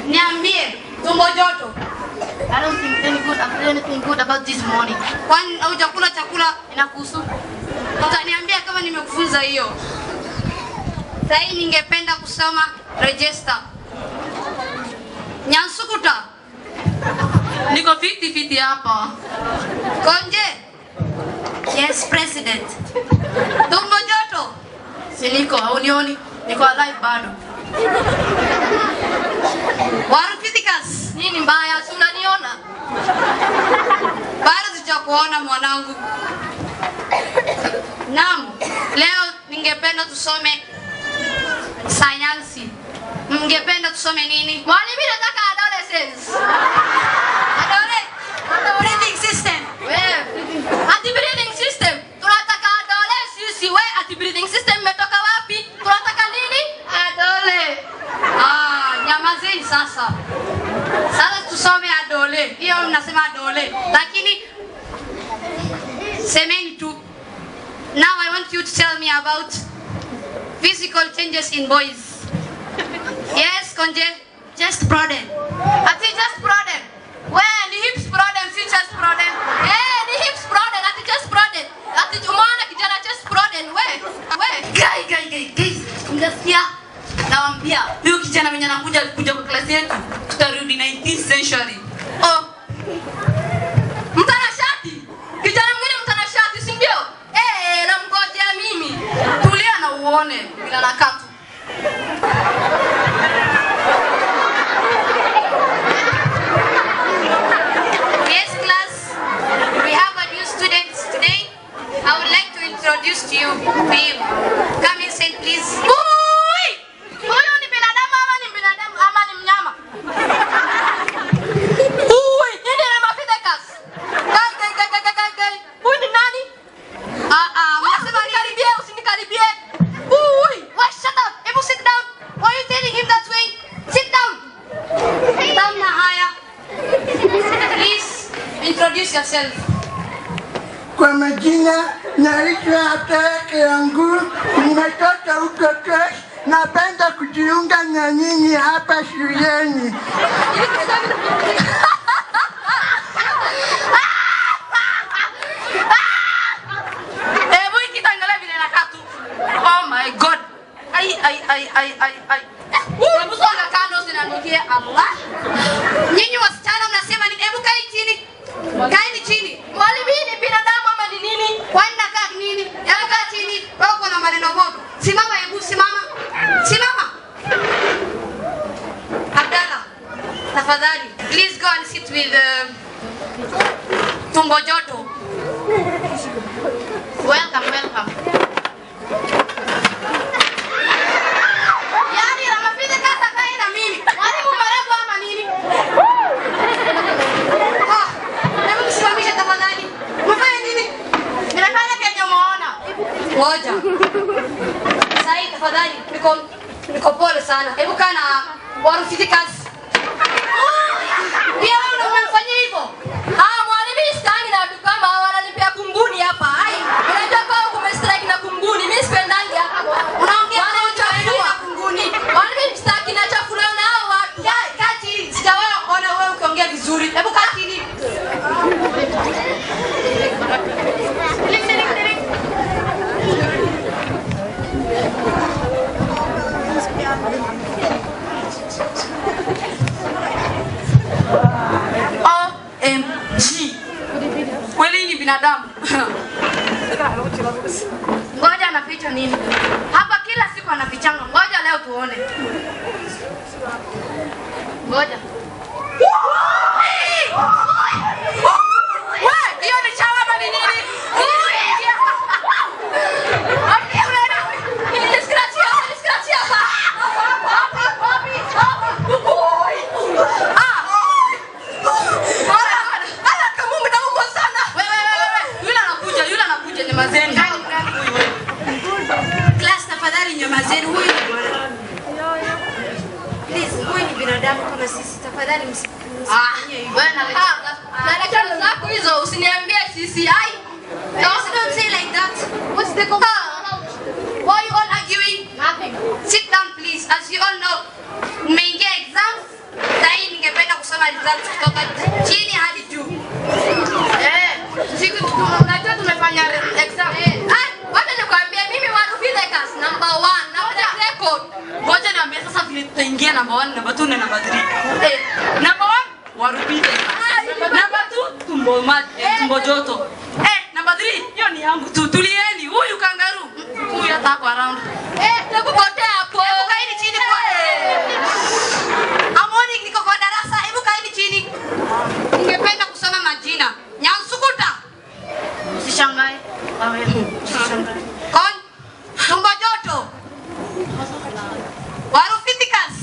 Niambie, tumbo joto. I don't think anything good about this morning. Kwani hujakula chakula inakuhusu? Utaniambia kama nimekufunza hiyo. Sasa ningependa kusoma register. Nyansukuta. Niko 50-50 hapa. Konje. Yes, president. Tumbo joto. Siniko, haunioni. Niko alive bado. Warupitikas. Nini mbaya? Si unaniona? Bado sijakuona mwanangu. Naam, leo ningependa tusome sayansi. Mngependa tusome nini? Mwalimu nataka adolescence. Breathing system. Ati breathing system. Tunataka adolescence. Wewe ati breathing system umetoka wapi? Tunataka nini? Adole. Nyamazeni sasa. Sasa tusome adole. Hiyo mnasema adole. Lakini semeni tu. Now I want you to tell me about physical changes in boys. Yes, Konje? Just broaden. Ati just broaden. Where the hips broaden, si just broaden. The hips broaden, ati just broaden. Ati umeona kijana just broaden. Guys. Unasikia? Nawaambia, huyu kijana mwenye anakuja kuja kwa klasi yetu, tutarudi 19th century. Mtanashati. Kijana mwingine mtanashati, si ndio? Namngojea mimi. Tulia na uone bila nakatu. Yes, class. We have a new student today. I would like to introduce to you him. Come inside, please. Huyu ni binadamu ama ni mnyama? Nini ni mafidekas? Gai. Huyu ni nani? Mnasema Karibie, usinikaribie. Wait, shut up. Ebu sit down. Why are you telling him that way? Sit down. Sit down na haya. Please introduce yourself. Kwa majina naitwa Apeke yangu, nimetoka huko Kesh, napenda kujiunga na nyinyi hapa shuleni. Hebu ikitangala vile nakatu. Oh my God. Ai. Hebu songa kando zinanukia Allah. Nyinyi wasichana mnasema nini? Ebu kai chini. Kaeni chini. Mwalimu ni binadamu ama ni nini? Kwani nakaa nini? Yaani kaa chini. Wewe uko na maneno moto. Simama, hebu simama. Simama. Abdalla. Tafadhali. Please go and sit with tumbo joto. Welcome. Yaani ramafide kata kai na mimi. Mwalimu mrefu ama nini? Hebu msimamishe tafadhali. Umefanya nini? Nimefanya kenye umeona. Ngoja. Sasa tafadhali. Niko pole sana. Hebu kaa na warufiti kazi. Pia wewe unamfanyia hivyo? Mwalimu stani na watu kama wananipea kunguni hapa. Unajua kwa kumestrike na kunguni. Mimi sipendangi hapa. Unaongea na kunguni. Mwalimu staki na chakula na hao watu. Kati sijawahi kuona wewe ukiongea vizuri. Hebu kaa chini. OMG. Kweli ni binadamu. Ngoja anaficha nini? Hapa kila siku anafichanga. Ngoja leo tuone. Ngoja. Hiyo ni chawama ni nini? Yule anakuja ni mazeni. tafadhali msifanye. Wewe na chana zako hizo usiniambie sisi. Ai. No, don't say like that. What's the why are you all arguing? Nothing. Sit down please. As you all know, mmeingia exams. Sasa ningependa kusoma results kutoka chini hadi juu. Siku tunajua tumefanya exam. Wacha nikwambie mimi Warufidekas number 1 na record. Ngoja niambie sasa vile tutaingia number 1, number 2 na number 3. Number 1 Warufidekas. Number 2 tumbo joto. Number 3 hiyo ni yangu tu. Tulieni huyu kangaroo. Huyu atako around. Hebu potea hapo. Hebu kaeni chini kwa. Amoni niko kwa darasa. Hebu kaeni chini. Ningependa kusoma majina. Nyansukuta. Usishangae. Kon tumbo joto. Warufidekas.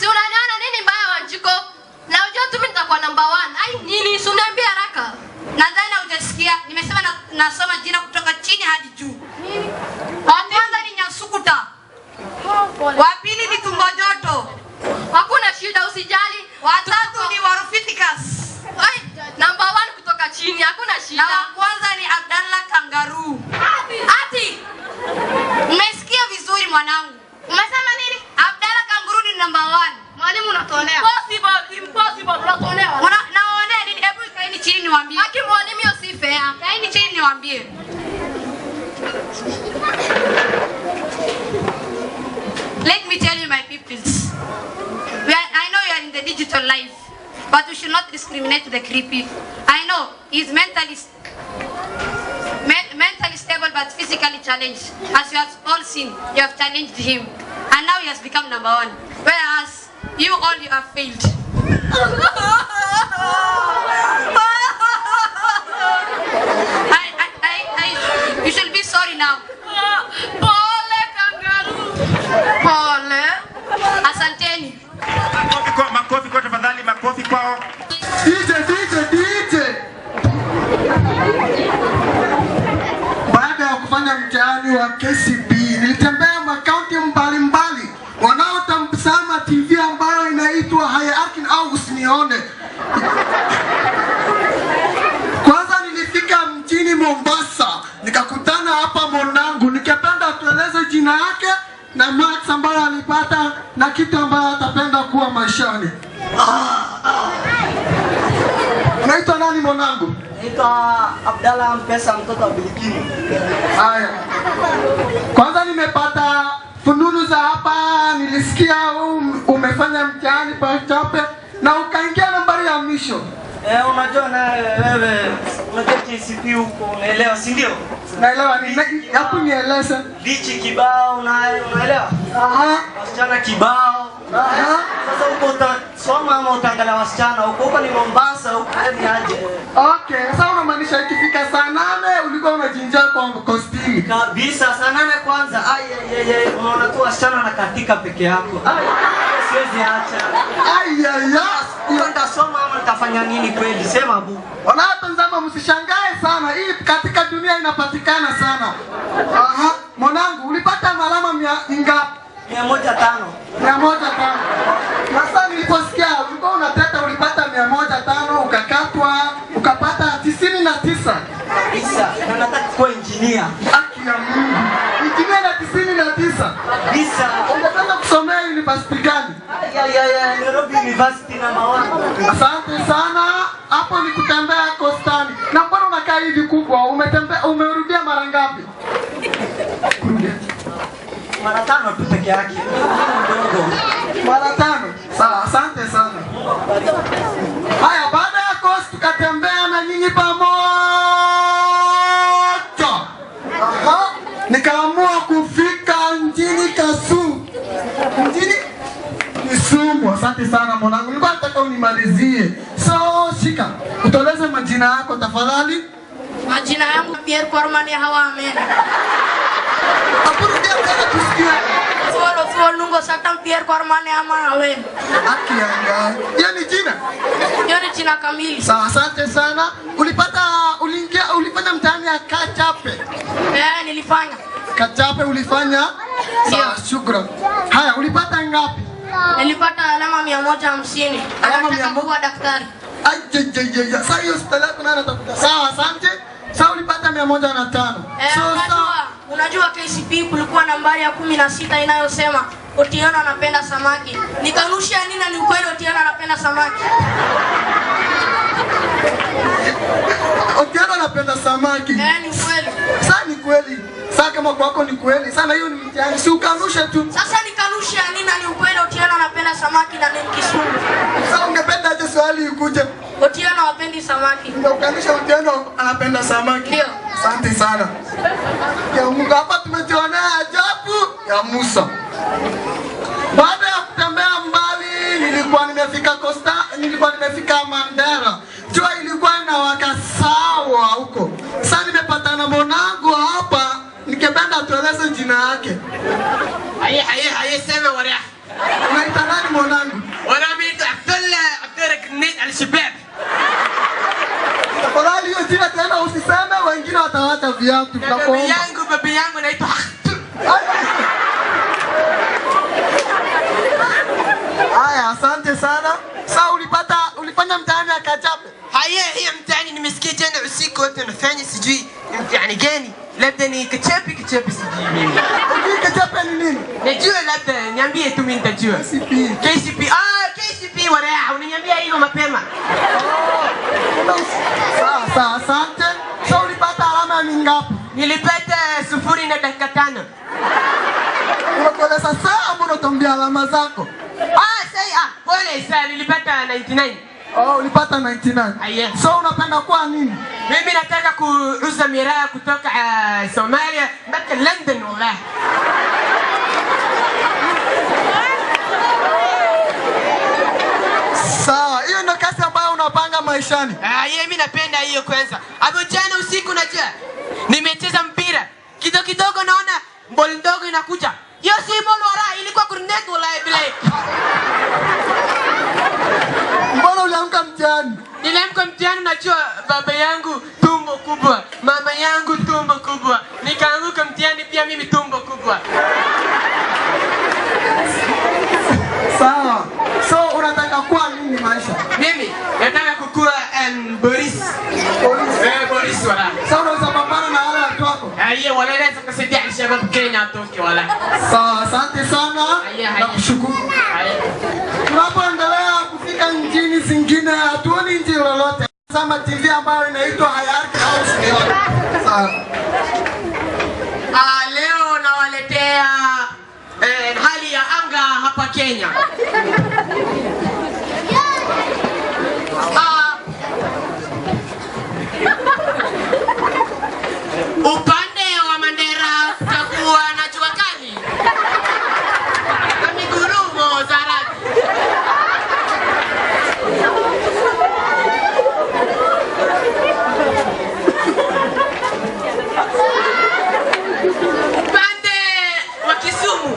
Si unaniona nini mbaya Wanjiko? Na unajua tu mimi nitakuwa number 1. Ai nini usiniambie haraka. Nadhani hujasikia. Nimesema nasoma jina kutoka chini hadi juu. Wa kwanza ni Nyansukuta. Wa pili ni tumbo joto. Hakuna shida usijali. Wa tatu ni Warufidekas. Ai number 1 kutoka chini hakuna shida. Na wa kwanza ni Abdalla Kangaroo. Ati Umesikia vizuri mwanangu? umesema nini? Abdalla Kangaroo ni number 1. Mwalimu unatolea. Impossible unatolewa. Naonea nini? Hebu kaeni chini niwaambie. Haki mwalimu hiyo si fair. Kaeni chini niwaambie. Let me tell you my peoples. I know you are in the digital life, but we should not discriminate the creepy. I know he's mentally stable but physically challenged. As you have all seen, you have challenged him. And now he has become number 1. Whereas you have failed. You should be sorry now. Pole kangaroo. Pole. Asanteni. Makofi kwa tafadhali, makofi kwao. DJ. Baada ya kufanya mtihani wa KCB, nilitembea makaunti mbalimbali wanaotazama TV ambayo inaitwa Hierarchy au Usinione. Kwanza nilifika mjini Mombasa, nikakutana hapa mwanangu, nikapenda tueleze jina yake na marks ambayo alipata na kitu ambayo atapenda kuwa maishani. Unaitwa nani mwanangu? Naitwa Abdalla Mpesa mtoto wa Bilikini. Haya. Kwanza nimepata fununu za hapa, nilisikia umefanya mtihani pa Chape na ukaingia nambari ya mwisho. Unajua na wewe unajua KCP huko unaelewa si ndio? Naelewa ni hapo nieleza. Lichi kibao unaelewa? Wasichana kibao. Sasa huko utasoma ama utaangalia wasichana huko ni Mombasa huko ni aje? Okay, sasa unamaanisha ikifika saa 8 ulikuwa unajinja kwa costume. Kabisa saa 8 kwanza. Unaona tu wasichana na katika peke yako. Siwezi acha. Nitasoma ama nitafanya nini kweli? Sema bu. Wanatazama msishangae sana. Hii katika dunia inapatikana sana. Mwanangu ulipata alama ngapi? 105. 105. Na sasa niliposikia ulikuwa unateta ulipata 105 ukakatwa ukapata 99. Kabisa. Na nataka kuwa engineer. Haki ya Mungu. Engineer na 99. Kabisa. Ungependa kusomea university gani? Nairobi University number 1. Asante sana. Hapo ni kutembea Kostani. Na mbona unakaa hivi kubwa? Umerudia mara ngapi? Mara 5 tu peke yake. Mara 5. Sawa, asante sana. Haya, baada ya course tukatembea na nyinyi pamoja. Nikaamua kufika mjini Mjini Kisumu. Asante sana mwanangu. Nilikuwa nataka unimalizie. So, shika. Utoleze majina yako tafadhali. Majina yangu Pierre Kormani Hawa Amen. Apurudia tena tusikie. Fuo nungo Satan Pierre Kormani Ama Amen. Haki yanga. Hiyo ni jina? Hiyo ni jina kamili. Sawa, asante sana. Ulifanya mtihani ya Kachape? Nilifanya. Kachape ulifanya? Sawa, shukrani. Haya, ulipata ngapi? Nilipata alama 150. Alama Nataka 100? kuwa daktari. Ajejejeje. Sasa hiyo hospitali yako nani atakuta? Sawa, asante. Sasa ulipata 105. Unajua KCP kulikuwa nambari ya 16 inayosema Otieno anapenda samaki. Nikanusha nini na ni ukweli Otieno anapenda samaki. Otieno anapenda samaki. Ni kweli. Sasa ni kweli. Sasa kama kwako ni kweli. Sana hiyo ni mtihani. Si ukanushe tu. Sasa nikanusha nini na ni ukweli Otieno anapenda samaki na ni Kisungu. Sasa ungependa aje swali ikuje? Otieno hapendi samaki. Ndio ukanisha Otieno anapenda samaki. Ndio. Asante sana. Ya Mungu, hapa tumejionea ajabu ya Musa. Baada ya kutembea mbali nilikuwa nimefika Mandera. Jua ilikuwa inawaka sawa huko. Sasa nimepatana mwanangu hapa, nikipenda tueleze jina yake. Haye sema wala. Unaita nani mwanangu? Wala mimi Abdullah Gnid al-Shabab. Tafadhali hiyo jina tena usiseme, wengine watawacha viatu. Babi yangu naitwa Haya, asante sana. Sasa ulifanya mtihani ya Kachape? Haye hiyo mtihani nimesikia jana usiku wote unafanya sijui mtihani gani? Labda ni Kachape sijui mimi. Unajua Kachape ni nini? Najua labda niambie tu mimi nitajua. KCP. KCP wala unaniambia hiyo mapema. Sawa, asante. Sasa ulipata alama ngapi? Nilipata 0 na dakika 5. Unakueleza saa mbona utambia alama zako? Pole sana nilipata 99. Ulipata 99. Aye. So unapenda kuwa nini? Mimi nataka kuuza miraa kutoka Somalia mpaka London wallahi. Sawa, hiyo ndio kazi ambayo unapanga maishani. Mimi napenda hiyo kwanza. Hapo jana usiku najua nimecheza mpira. Kidogo naona ball ndogo inakuja. Hiyo si ball wala ilikuwa grenade wallahi bila. Mbona uliamka mtihani? Niliamka mtihani najua baba yangu tumbo kubwa, mama yangu tumbo kubwa. Nikaanguka mtihani pia mimi tumbo kubwa. Sawa. So unataka kuwa nini maisha? Mimi nataka kukua Boris. Boris wala. Sasa unaweza pambana na wale watu wako? Hiyo wala naweza kusaidia shabab Kenya atoke wala. Sawa, asante sana. Na kushukuru. Tunapoendelea kufika nchini zingine, hatuoni nchi lolote. Sama TV ambayo inaitwa Hayati House. Sawa. Leo nawaletea hali ya anga hapa Kenya. Upande wa Mandera kutakuwa na jua kali na migurumo za radi. Upande wa Kisumu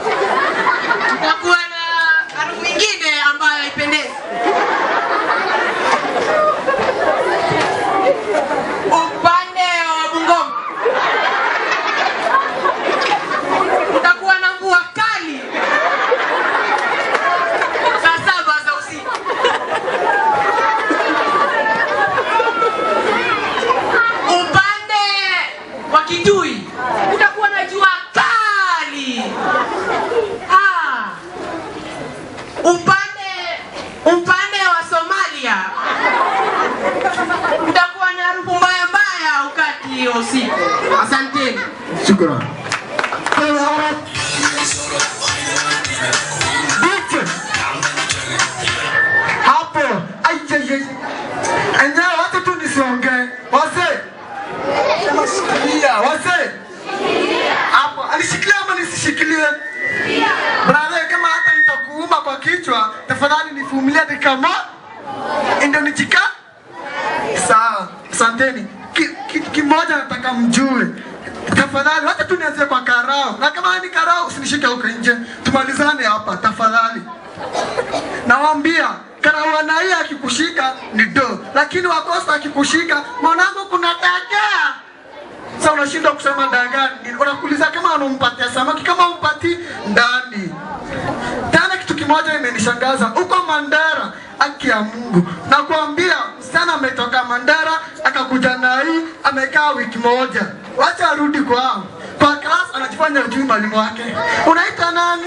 kutakuwa na harufu nyingine ambayo haipendezi. Upande wa Bungoma kutakuwa na mvua kali saa 7 za usiku. Upande wa Kitui kutakuwa na jua kali. Upande wa Somalia kutakuwa na harufu mbaya wakati wa usiku. Asante. Shukrani. Hapo enyewe watu tu nisiongee. Wazee wazee hapo alishikilia ama nisishikilie? Brother, kama hata nitakuuma kwa kichwa, tafadhali nivumilie dakika moja ndio nijika. Sawa, asanteni. Kimoja nataka mjue, tafadhali wacha tu nianze kwa karao, na kama ni karao usinishike huko nje, tumalizane hapa tafadhali. Nawaambia karao na hii akikushika ni do, lakini wakosa akikushika mwanangu kuna dagaa. Sasa unashindwa kusema dagaa, unakuuliza kama unampatia samaki, kama umpati ndani. Tena kitu moja imenishangaza. Huko Mandera, haki ya Mungu. Nakwambia msichana ametoka Mandera akakuja na hii amekaa wiki moja. Wacha arudi kwao. Kwa class anajifanya ujui mwalimu wake. Unaitwa nani?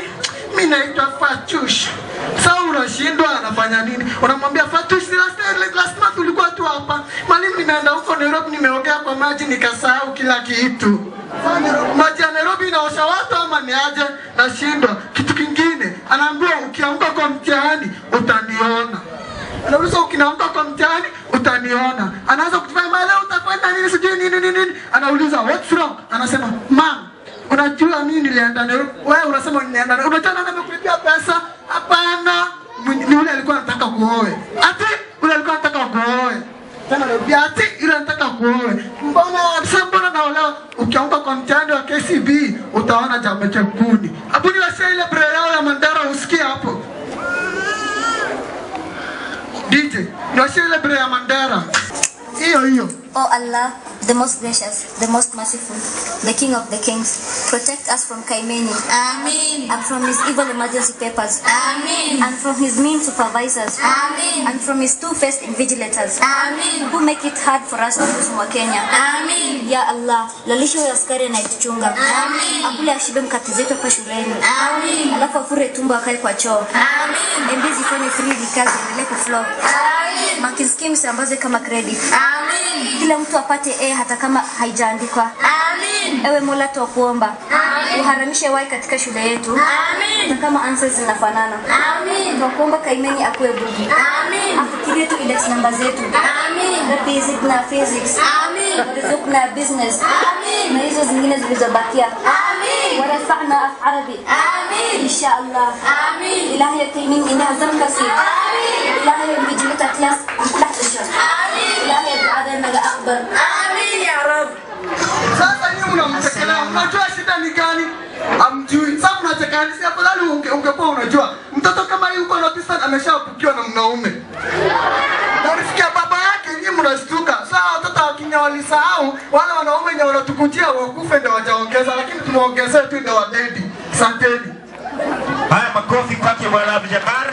Mimi naitwa Fatush. Sasa unashindwa anafanya nini? Unamwambia Fatush, last month ulikuwa tu hapa. Mwalimu nimeenda huko Nairobi nimeongea kwa maji nikasahau kila kitu. Maji ya Nairobi inaosha watu ama ni aje? Nashindwa. Kitu kingine, anaambia ukianguka kwa mtihani utaniona. Anauliza ukinaanguka kwa mtihani utaniona. Anaanza kutufanya leo utafanya nini sijui nini. Anauliza what's wrong? Anasema mom, unajua mimi nilienda Nairobi. Wewe unasema nilienda Nairobi. Unajua nani amekulipia pesa? Hapana. Ni yule alikuwa anataka kuoe. Ati yule alikuwa anataka kuoe. Tena ndio ati yule anataka kuoe. Mbona naolewa? Ukianguka kwa mtihani wa KCB utaona jambo chekuni. Hapo ni wase ile bre yao ya Mandera usikie hapo. DJ, wase ile bre ya Mandera. Hiyo. Oh Allah, the most gracious, the most merciful, the King of the kings, protect us from Kaimeni. Amen. And from his evil emergency papers. Amen. And from his mean supervisors. Amen. And from his two-faced invigilators. Amen. Who make it hard for us to lose Kenya. Amen. Ya Allah, lalisho ya askari na ituchunga. Amen. Akule ashibe mkate zetu hapa shuleni. Amen. Alafu afure tumbo akae kwa choo. Amen. MB zifanye free kazi endelee kuflow. Amen. Marking schemes ambazo kama credit. Amen. Kila mtu apate hata kama haijaandikwa. Amen. Ewe Mola tukuomba. Amen. Uharamishe wai katika shule yetu. Amen. Na kama answers zinafanana. Amen. Tukuomba Kaimeni akuwe bubu. Amen. Afikirie tu index namba zetu. Amen. Na basic na physics. Amen. Riziki na business. Amen. Na hizo zingine zilizobakia. Amen. Warafa'na af Arabi. Amen. Insha Allah. Amen. Ilahi ya Kaimeni inaha zamkasi. Amen. Ilahi ya mbijilita class. Amen. Ilahi ya duada mega akbar. Amen ya Rab. Sasa nyinyi mnamtekelea. Unajua shida ni gani? Amjui. Sasa mnatekelea. Si afadhali ungekuwa unajua. Mtoto kama yeye uko na pesa ameshapukiwa na mnaume. Na rifikia baba yake nyinyi mnashtuka. Sasa watoto wakinya walisahau wale wanaume wenye wanatukujia wakufe ndio wajaongeza lakini tumeongezea tu ndio wadedi. Asanteni. Haya makofi kwake Bwana Abdul Jabbar.